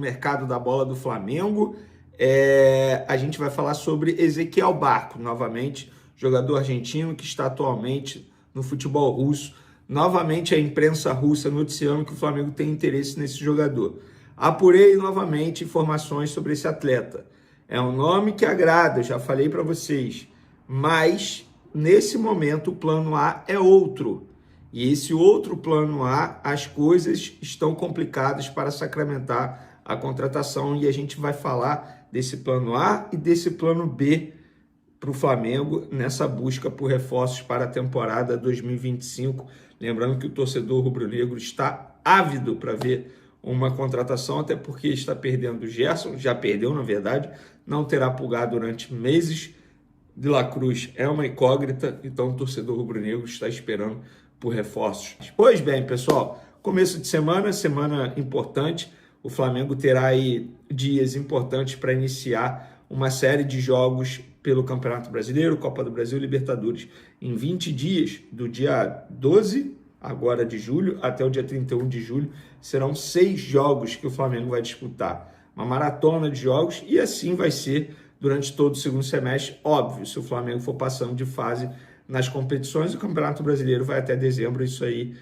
mercado da bola do Flamengo. A gente vai falar sobre Ezequiel Barco, novamente, jogador argentino que está atualmente no futebol russo. Novamente a imprensa russa noticiando que o Flamengo tem interesse nesse jogador. Apurei novamente informações sobre esse atleta. É um nome que agrada, já falei para vocês, mas nesse momento o plano A é outro. E esse outro plano A, as coisas estão complicadas para sacramentar a contratação, e a gente vai falar desse plano A e desse plano B para o Flamengo nessa busca por reforços para a temporada 2025. Lembrando que o torcedor rubro-negro está ávido para ver uma contratação, até porque está perdendo o Gerson, já perdeu na verdade, não terá Pulgar durante meses. De La Cruz é uma incógnita, então o torcedor rubro-negro está esperando por reforços. Pois bem, pessoal, começo de semana importante. O Flamengo terá aí dias importantes para iniciar uma série de jogos pelo Campeonato Brasileiro, Copa do Brasil e Libertadores. Em 20 dias, do dia 12 agora de julho até o dia 31 de julho, serão 6 jogos que o Flamengo vai disputar. Uma maratona de jogos, e assim vai ser durante todo o segundo semestre. Óbvio, se o Flamengo for passando de fase nas competições, o Campeonato Brasileiro vai até dezembro, isso aí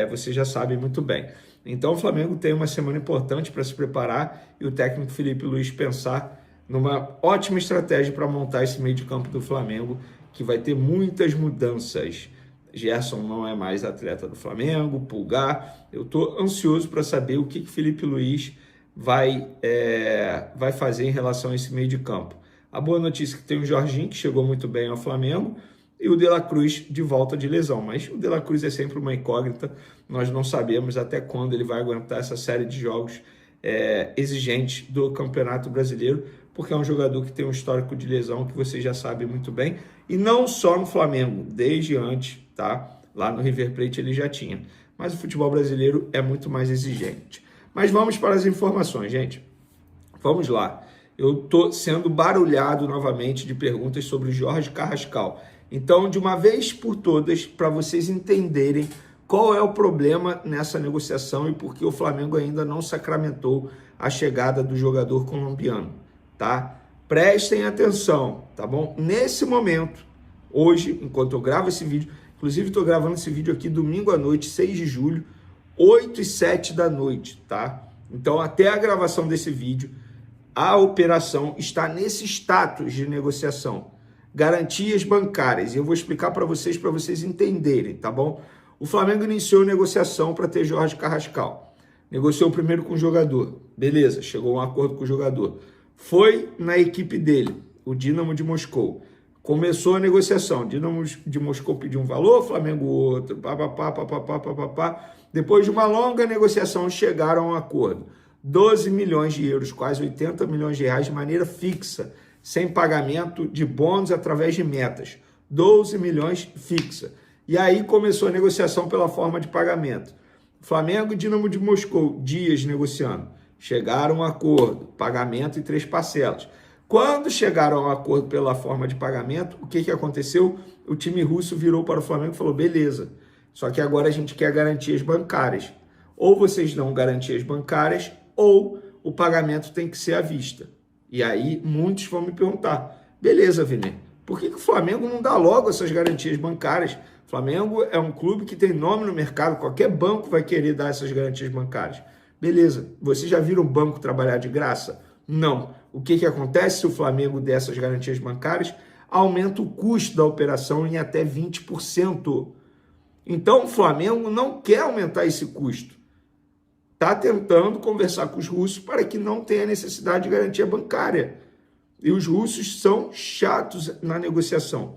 vocês já sabem muito bem. Então o Flamengo tem uma semana importante para se preparar e o técnico Felipe Luiz pensar numa ótima estratégia para montar esse meio de campo do Flamengo, que vai ter muitas mudanças. Gerson não é mais atleta do Flamengo, Pulgar. Eu estou ansioso para saber o que Felipe Luiz vai fazer em relação a esse meio de campo. A boa notícia é que tem o Jorginho, que chegou muito bem ao Flamengo, e o De La Cruz de volta de lesão. Mas o De La Cruz é sempre uma incógnita, nós não sabemos até quando ele vai aguentar essa série de jogos exigentes do Campeonato Brasileiro, porque é um jogador que tem um histórico de lesão que vocês já sabem muito bem, e não só no Flamengo, desde antes, tá? Lá no River Plate ele já tinha. Mas o futebol brasileiro é muito mais exigente. Mas vamos para as informações, gente. Vamos lá. Eu estou sendo barulhado novamente de perguntas sobre o Jorge Carrascal. Então, de uma vez por todas, para vocês entenderem qual é o problema nessa negociação e por que o Flamengo ainda não sacramentou a chegada do jogador colombiano, tá? Prestem atenção, tá bom? Nesse momento, hoje, enquanto eu gravo esse vídeo, inclusive estou gravando esse vídeo aqui domingo à noite, 6 de julho, 8h07 da noite, tá? Então, até a gravação desse vídeo, a operação está nesse status de negociação. Garantias bancárias, e eu vou explicar para vocês entenderem, tá bom? O Flamengo iniciou negociação para ter Jorge Carrascal. Negociou primeiro com o jogador, beleza, chegou a um acordo com o jogador. Foi na equipe dele, o Dínamo de Moscou. Começou a negociação, Dínamo de Moscou pediu um valor, Flamengo outro, papapá. Depois de uma longa negociação, chegaram a um acordo. 12 milhões de euros, quase 80 milhões de reais de maneira fixa, sem pagamento de bônus através de metas. 12 milhões fixa. E aí começou a negociação pela forma de pagamento. Flamengo e Dínamo de Moscou, dias negociando. Chegaram a um acordo, pagamento em 3 parcelas. Quando chegaram a um acordo pela forma de pagamento, o que aconteceu? O time russo virou para o Flamengo e falou, beleza, só que agora a gente quer garantias bancárias. Ou vocês dão garantias bancárias, ou o pagamento tem que ser à vista. E aí muitos vão me perguntar, beleza, Vini, por que o Flamengo não dá logo essas garantias bancárias? O Flamengo é um clube que tem nome no mercado, qualquer banco vai querer dar essas garantias bancárias. Beleza, vocês já viram o banco trabalhar de graça? Não. O que acontece se o Flamengo der essas garantias bancárias? Aumenta o custo da operação em até 20%. Então o Flamengo não quer aumentar esse custo. Está tentando conversar com os russos para que não tenha necessidade de garantia bancária. E os russos são chatos na negociação.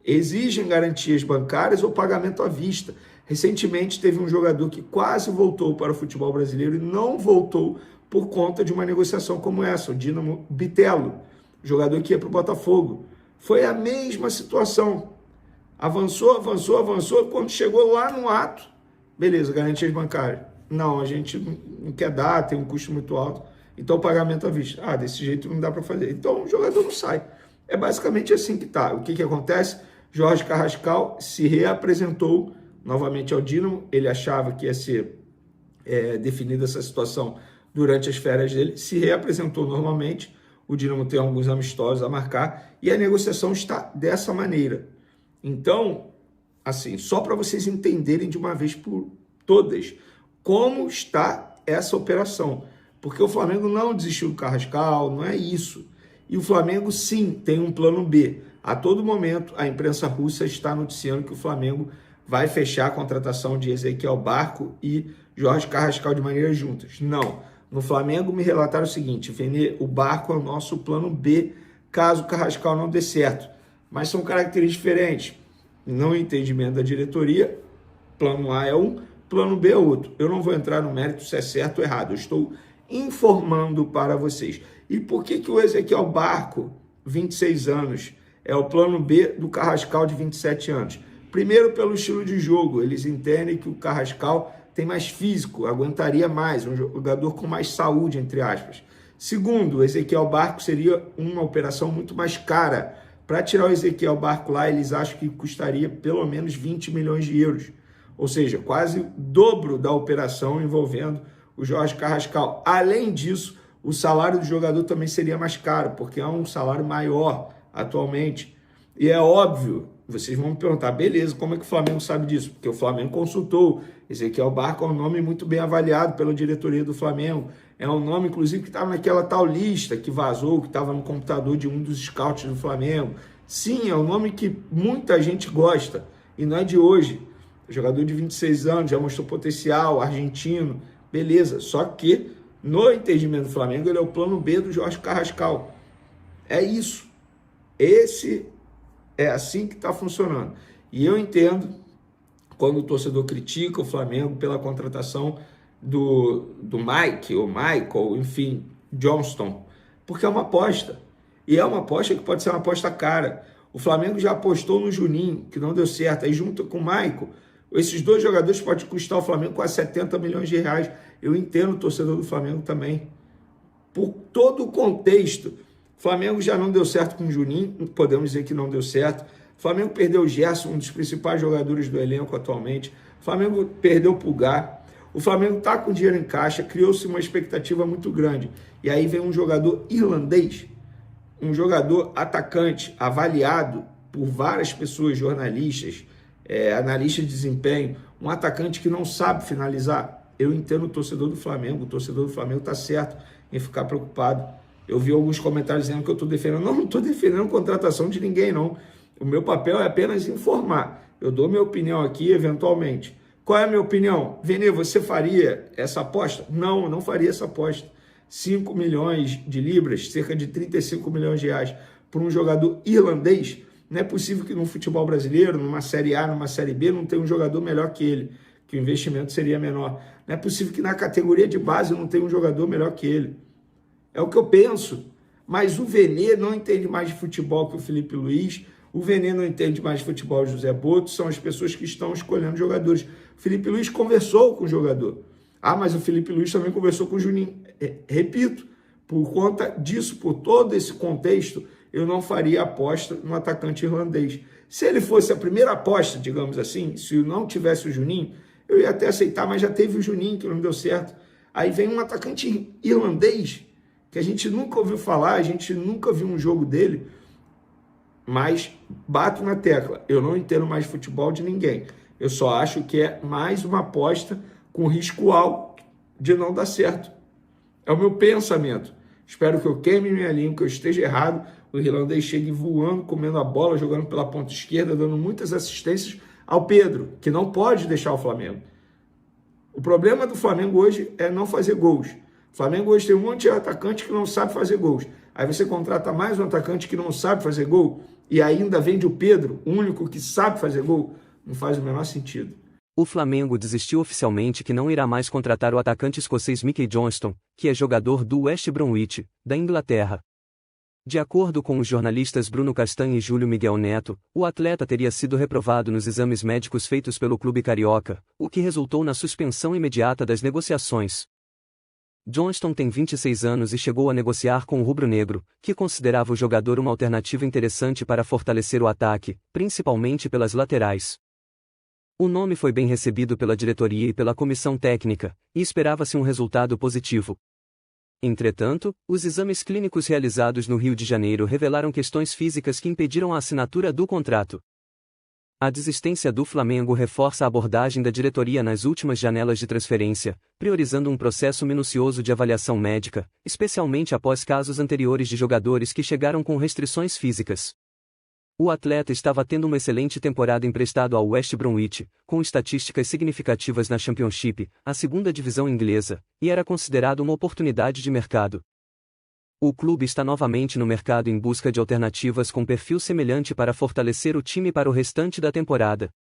Exigem garantias bancárias ou pagamento à vista. Recentemente teve um jogador que quase voltou para o futebol brasileiro e não voltou por conta de uma negociação como essa, o Dínamo Bitelo, jogador que ia para o Botafogo. Foi a mesma situação. Avançou, quando chegou lá no ato, beleza, garantias bancárias. Não, a gente não quer dar, tem um custo muito alto, então pagamento à vista. Ah, desse jeito não dá para fazer. Então o jogador não sai. É basicamente assim que tá. O que acontece? Jorge Carrascal se reapresentou novamente ao Dínamo. Ele achava que ia ser definida essa situação durante as férias dele, se reapresentou normalmente. O Dinamo tem alguns amistosos a marcar e a negociação está dessa maneira. Então, assim, só para vocês entenderem de uma vez por todas como está essa operação. Porque o Flamengo não desistiu do Carrascal, não é isso. E o Flamengo, sim, tem um plano B. A todo momento, a imprensa russa está noticiando que o Flamengo vai fechar a contratação de Ezequiel Barco e Jorge Carrascal de maneira juntas. Não. No Flamengo me relataram o seguinte: Vene, o Barco é o nosso plano B, caso o Carrascal não dê certo. Mas são características diferentes. No entendimento da diretoria, plano A é um, plano B é outro. Eu não vou entrar no mérito se é certo ou errado. Eu estou informando para vocês. E por que o Ezequiel Barco, 26 anos, é o plano B do Carrascal de 27 anos? Primeiro, pelo estilo de jogo. Eles entendem que o Carrascal tem mais físico, aguentaria mais, um jogador com mais saúde, entre aspas. Segundo, o Ezequiel Barco seria uma operação muito mais cara. Para tirar o Ezequiel Barco lá, eles acham que custaria pelo menos 20 milhões de euros. Ou seja, quase o dobro da operação envolvendo o Jorge Carrascal. Além disso, o salário do jogador também seria mais caro, porque é um salário maior atualmente. E é óbvio, vocês vão me perguntar, beleza, como é que o Flamengo sabe disso? Porque o Flamengo consultou. Ezequiel Barco é um nome muito bem avaliado pela diretoria do Flamengo. É um nome, inclusive, que estava naquela tal lista que vazou, que estava no computador de um dos scouts do Flamengo. Sim, é um nome que muita gente gosta, e não é de hoje. Jogador de 26 anos, já mostrou potencial, argentino, beleza. Só que, no entendimento do Flamengo, ele é o plano B do Jorge Carrascal. É isso. É assim que está funcionando. E eu entendo quando o torcedor critica o Flamengo pela contratação do Mike, ou Michael, enfim, Johnston, porque é uma aposta. E é uma aposta que pode ser uma aposta cara. O Flamengo já apostou no Juninho, que não deu certo. Aí junto com o Michael, esses dois jogadores podem custar ao Flamengo quase 70 milhões de reais. Eu entendo o torcedor do Flamengo também. Por todo o contexto. O Flamengo já não deu certo com o Juninho, podemos dizer que não deu certo. O Flamengo perdeu o Gerson, um dos principais jogadores do elenco atualmente. O Flamengo perdeu o Pulgar. O Flamengo está com dinheiro em caixa, criou-se uma expectativa muito grande. E aí vem um jogador irlandês, um jogador atacante, avaliado por várias pessoas, jornalistas, analistas de desempenho, um atacante que não sabe finalizar. Eu entendo o torcedor do Flamengo está certo em ficar preocupado. Eu vi alguns comentários dizendo que eu estou defendendo. Não estou defendendo a contratação de ninguém, não. O meu papel é apenas informar. Eu dou minha opinião aqui, eventualmente. Qual é a minha opinião? Vene, você faria essa aposta? Não, eu não faria essa aposta. 5 milhões de libras, cerca de 35 milhões de reais, por um jogador irlandês. Não é possível que no futebol brasileiro, numa Série A, numa Série B, não tenha um jogador melhor que ele, que o investimento seria menor. Não é possível que na categoria de base não tenha um jogador melhor que ele. É o que eu penso. Mas o Vene não entende mais de futebol que o Felipe Luiz. O Vene não entende mais de futebol que o José Boto. São as pessoas que estão escolhendo jogadores. O Felipe Luiz conversou com o jogador. Mas o Felipe Luiz também conversou com o Juninho. Repito, por conta disso, por todo esse contexto, eu não faria aposta no atacante irlandês. Se ele fosse a primeira aposta, digamos assim, se não tivesse o Juninho, eu ia até aceitar, mas já teve o Juninho, que não deu certo. Aí vem um atacante irlandês, que a gente nunca ouviu falar, a gente nunca viu um jogo dele, mas bato na tecla. Eu não entendo mais futebol de ninguém. Eu só acho que é mais uma aposta com risco alto de não dar certo. É o meu pensamento. Espero que eu queime minha língua, que eu esteja errado. O irlandês chegue voando, comendo a bola, jogando pela ponta esquerda, dando muitas assistências ao Pedro, que não pode deixar o Flamengo. O problema do Flamengo hoje é não fazer gols. O Flamengo hoje tem um monte de atacante que não sabe fazer gols. Aí você contrata mais um atacante que não sabe fazer gol e ainda vende o Pedro, o único que sabe fazer gol. Não faz o menor sentido. O Flamengo desistiu oficialmente que não irá mais contratar o atacante escocês Mickey Johnston, que é jogador do West Bromwich, da Inglaterra. De acordo com os jornalistas Bruno Castanho e Júlio Miguel Neto, o atleta teria sido reprovado nos exames médicos feitos pelo clube carioca, o que resultou na suspensão imediata das negociações. Johnston tem 26 anos e chegou a negociar com o rubro-negro, que considerava o jogador uma alternativa interessante para fortalecer o ataque, principalmente pelas laterais. O nome foi bem recebido pela diretoria e pela comissão técnica, e esperava-se um resultado positivo. Entretanto, os exames clínicos realizados no Rio de Janeiro revelaram questões físicas que impediram a assinatura do contrato. A desistência do Flamengo reforça a abordagem da diretoria nas últimas janelas de transferência, priorizando um processo minucioso de avaliação médica, especialmente após casos anteriores de jogadores que chegaram com restrições físicas. O atleta estava tendo uma excelente temporada emprestado ao West Bromwich, com estatísticas significativas na Championship, a segunda divisão inglesa, e era considerado uma oportunidade de mercado. O clube está novamente no mercado em busca de alternativas com perfil semelhante para fortalecer o time para o restante da temporada.